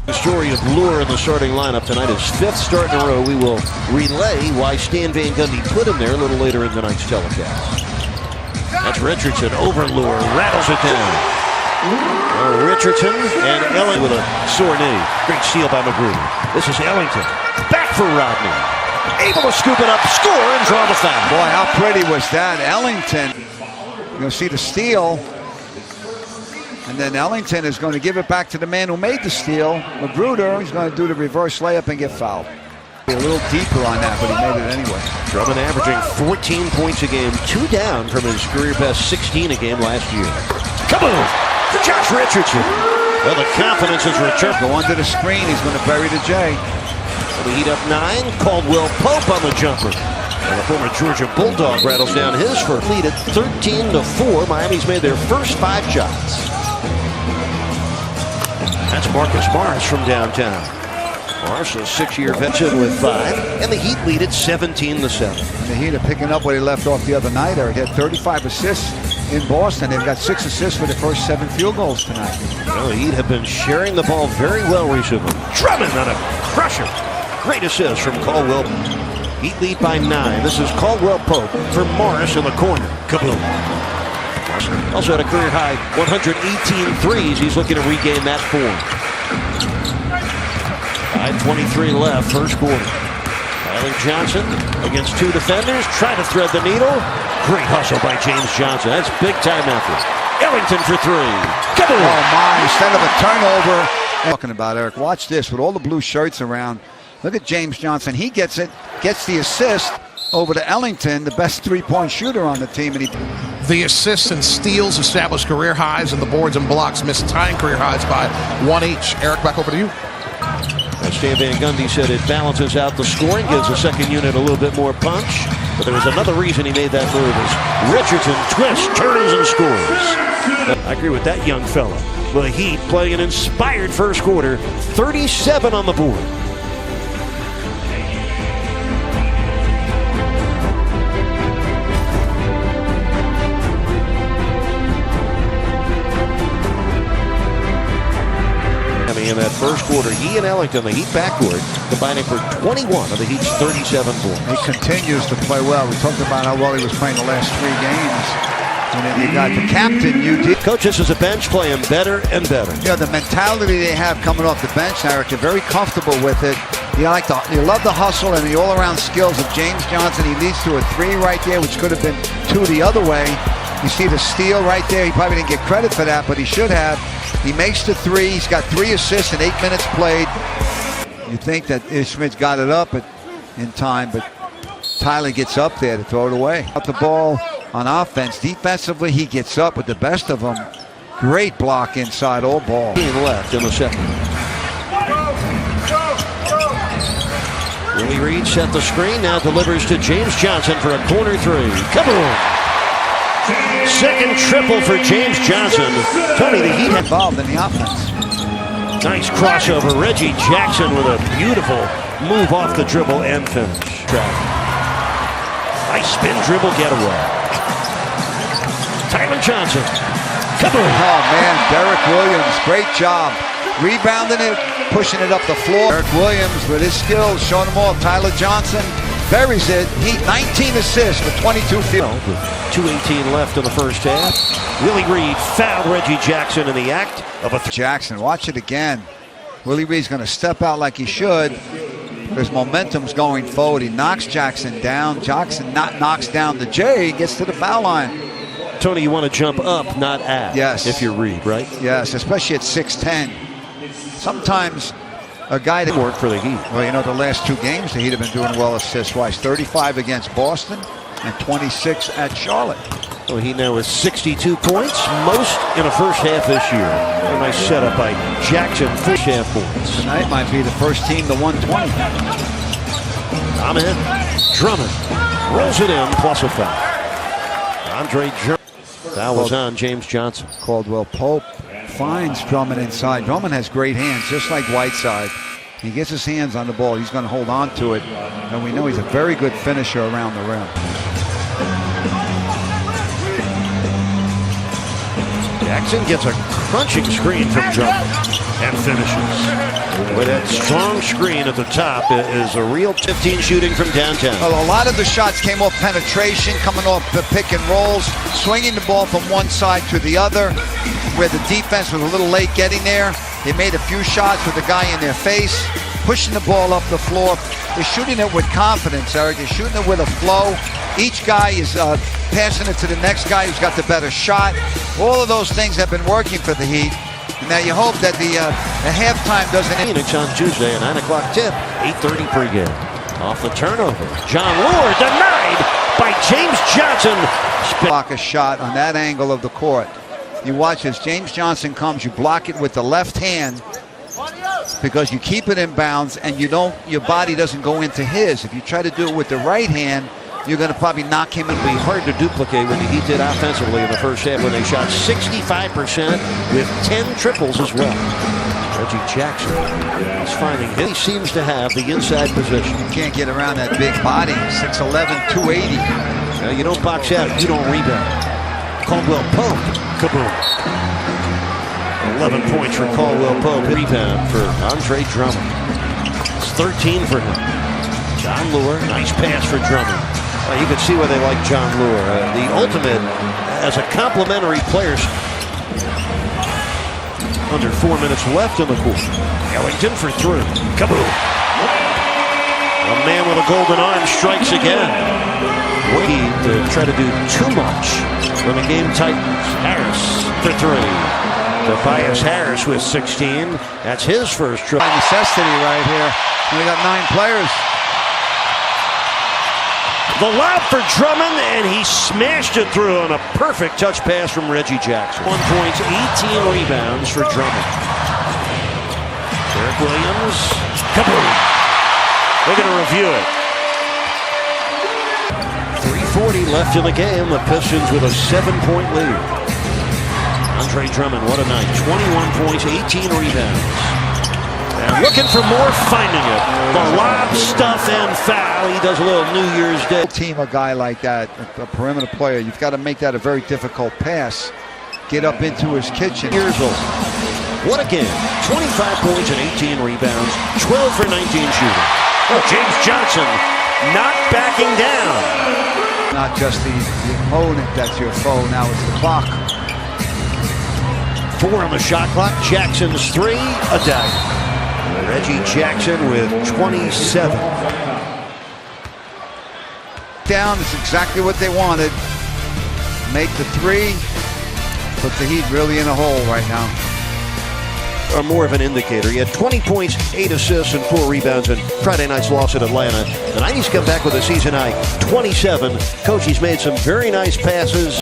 The story of Lure in the starting lineup tonight, his fifth start in a row. We will relay why Stan Van Gundy put him there a little later in tonight's telecast. That's Richardson over Lure, rattles it down. Richardson and Ellington with a sore knee. Great steal by Magruder. This is Ellington. Back for Rodney. Able to scoop it up, score, and draw the foul. Boy, how pretty was that? Ellington, you're going to see the steal. And then Ellington is going to give it back to the man who made the steal. Magruder, he's going to do the reverse layup and get fouled. A little deeper on that, but he made it anyway. Drummond averaging 14 points a game, 2 down from his career best 16 a game last year. Kaboom! For Josh Richardson. Well, the confidence is returned. Go under the screen, he's going to bury the J. The Heat up 9. Caldwell Pope on the jumper. And the former Georgia Bulldog rattles down his first lead at 13-4. Miami's made their first 5 shots. That's Marcus Morris from downtown. Morris, a 6-year veteran with 5, and the Heat lead at 17-7. And the Heat are picking up where he left off the other night. He had 35 assists in Boston. They've got 6 assists for the first 7 field goals tonight. Well, the Heat have been sharing the ball very well recently. Drummond on a crusher. Great assist from Caldwell. Heat lead by 9. This is Caldwell Pope for Morris in the corner. Kaboom. Also had a career high 118 threes. He's looking to regain that form. 5:23 left, first quarter. Tyler Johnson against 2 defenders, trying to thread the needle. Great hustle by James Johnson. That's big time effort. Ellington for 3. Kaboom! Oh my, instead of a turnover. Talking about, Eric, watch this with all the blue shirts around. Look at James Johnson. He gets it, gets the assist over to Ellington, the best 3-point shooter on the team. And the assists and steals established career highs, and the boards and blocks missed tying career highs by 1 each. Eric, back over to you. As Stan Van Gundy said, it balances out the scoring, gives the second unit a little bit more punch. But there was another reason he made that move. Is Richardson twists, turns, and scores. I agree with that young fella. The Heat playing an inspired first quarter, 37 on the board. In that first quarter, he and Ellington, the Heat backcourt, combining for 21 of the Heat's 37 points. He continues to play well. We talked about how well he was playing the last 3 games. And then you got the captain, UD. Coach, this is a bench playing better and better. Yeah, the mentality they have coming off the bench, Eric, they're very comfortable with it. You love the hustle and the all-around skills of James Johnson. He leads to a 3 right there, which could have been 2 the other way. You see the steal right there. He probably didn't get credit for that, but he should have. He makes the 3. He's got 3 assists in 8 minutes played. You think that Schmidt's got it up in time, but Tyler gets up there to throw it away. Out the ball on offense. Defensively, he gets up with the best of them. Great block inside, all ball. Left in the second. Willie Reed set the screen, now delivers to James Johnson for a corner 3. Kaboom! Second triple for James Johnson. Tony, the Heat involved in the offense. Nice crossover. Reggie Jackson with a beautiful move off the dribble and finish. Nice spin dribble getaway. Tyler Johnson. Kaboom! Oh man, Derek Williams, great job. Rebounding it, pushing it up the floor. Derek Williams with his skills, showing them all. Tyler Johnson buries it. Heat 19 assists with 22 field. With 2:18 left in the first half. Willie Reed fouled Reggie Jackson in the act of a Jackson, watch it again. Willie Reed's going to step out like he should. There's momentum's going forward. He knocks Jackson down. Jackson knocks down the J, gets to the foul line. Tony, you want to jump up, not at. Yes. If you're Reed, right? Yes, especially at 6'10". Sometimes a guy that worked for the Heat. Well, you know, the last 2 games the Heat have been doing well assist-wise. 35 against Boston and 26 at Charlotte. Well, he now has 62 points, most in a first half this year. A nice setup by Jackson, first half points. Tonight might be the first team to 120. Ahmed Drummond rolls it in, plus a foul. Andre Drummond. Foul was on James Johnson. Caldwell Pope finds Drummond inside. Drummond has great hands, just like Whiteside. He gets his hands on the ball. He's going to hold on to it. And we know he's a very good finisher around the rim. Jackson gets a crunching screen from Drummond and finishes. With that strong screen at the top is a real 15 shooting from downtown. Well, a lot of the shots came off penetration, coming off the pick and rolls, swinging the ball from one side to the other, where the defense was a little late getting there. They made a few shots with the guy in their face, pushing the ball up the floor. They're shooting it with confidence, Eric. They're shooting it with a flow. Each guy is passing it to the next guy who's got the better shot. All of those things have been working for the Heat. Now you hope that the halftime doesn't... Phoenix on Tuesday, a 9 o'clock tip, 8:30 pregame. Off the turnover, John Lure denied by James Johnson. Block a shot on that angle of the court. You watch as James Johnson comes, you block it with the left hand because you keep it in bounds and your body doesn't go into his. If you try to do it with the right hand, you're going to probably knock him. It'd be hard to duplicate what the Heat did offensively in the first half when they shot 65% with 10 triples as well. Reggie Jackson is finding him. He seems to have the inside position. You can't get around that big body, 6'11", 280. Now, you don't box out, you don't rebound. Caldwell Pope, kaboom. 11 points for Caldwell Pope. Rebound for Andre Drummond. It's 13 for him. John Lure, nice pass for Drummond. You can see why they like John Lure. The ultimate as a complimentary player. Under 4 minutes left in the quarter. Ellington for three. Kaboom! A man with a golden arm strikes again. Waiting to try to do too much when the game tightens. Harris for three. Tobias Harris with 16. That's his first triple. Necessity right here. We got 9 players. The lob for Drummond, and he smashed it through on a perfect touch pass from Reggie Jackson. 1 point, 18 rebounds for Drummond. Derek Williams, kaboom! They're going to review it. 3:40 left in the game. The Pistons with a 7-point lead. Andre Drummond, what a night. 21 points, 18 rebounds. And looking for more, finding it. The lob, stuff, and foul. He does a little New Year's Day. Team a guy like that, a perimeter player, you've got to make that a very difficult pass. Get up into his kitchen. Years old. What a game. 25 points and 18 rebounds. 12 for 19 shooting. Oh, James Johnson not backing down. Not just the opponent that's your foe, now it's the clock. 4 on the shot clock. Jackson's 3, a dagger. Reggie Jackson with 27. Down is exactly what they wanted. Make the 3. Put the Heat really in a hole right now. Or more of an indicator. He had 20 points, 8 assists, and 4 rebounds in Friday night's loss at Atlanta. The 90s come back with a season high 27. Coach, he's made some very nice passes.